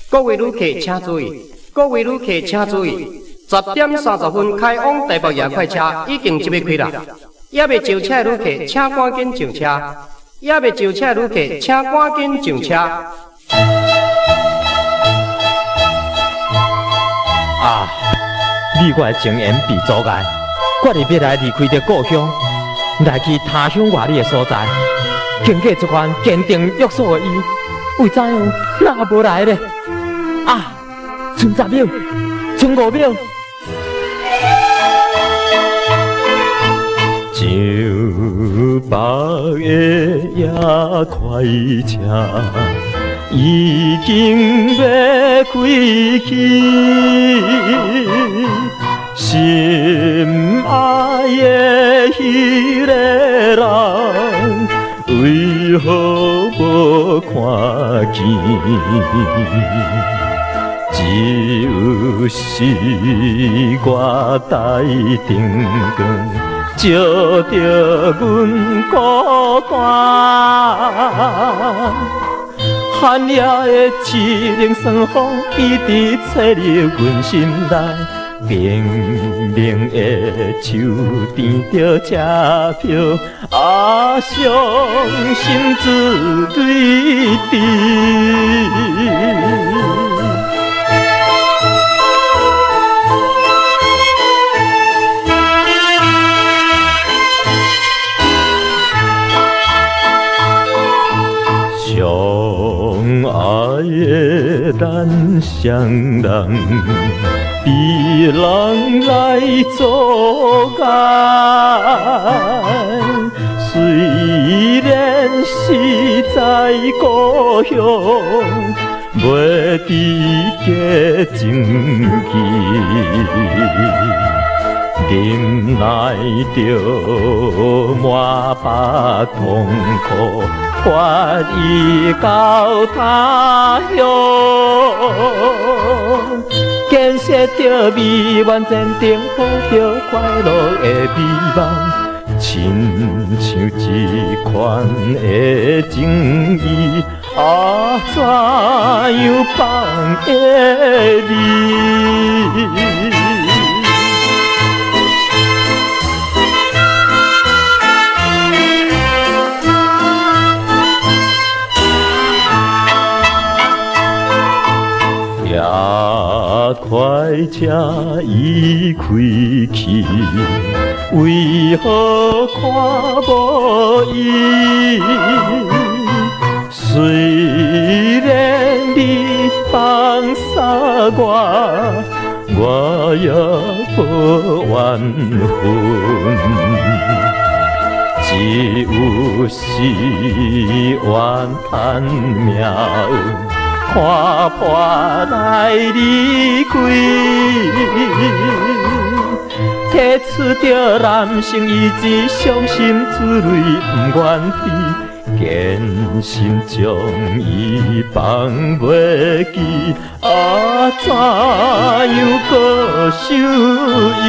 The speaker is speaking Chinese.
各位旅客请注意，各位旅客请注意，10点30分开往台北夜快车已经准备开啦。还未上车的旅客，请赶紧上车。还未上车的旅客，请赶紧上车。啊！你我的情缘被阻碍，我哋要来离开着故乡，来去他乡外里的所在。经过这款坚定约束的伊，为怎样哪无来呢？啊！剩10秒，剩5秒。上北的夜快车已经要开去，心爱的迄个人为何无看见？只有是我台灯光照着阮孤单，寒夜的凄冷霜风一直吹入阮心内，冰冷的手甜着车票，啊，伤心自泪滴。相爱的咱双人，比人来阻碍。虽然是在故乡，袂知家情义。忍耐着满腹痛苦，决意到他乡，建设着美满前程，抱着快乐的美梦，亲像一款的情意，啊，怎样放会离？夜快车已开去，为何看无伊？虽然你放洒我也无怨恨。只有是怨叹命运看破来离开，提出着男性意志，伤心自泪不愿离，坚心将伊放袂记，啊，怎样搁想伊？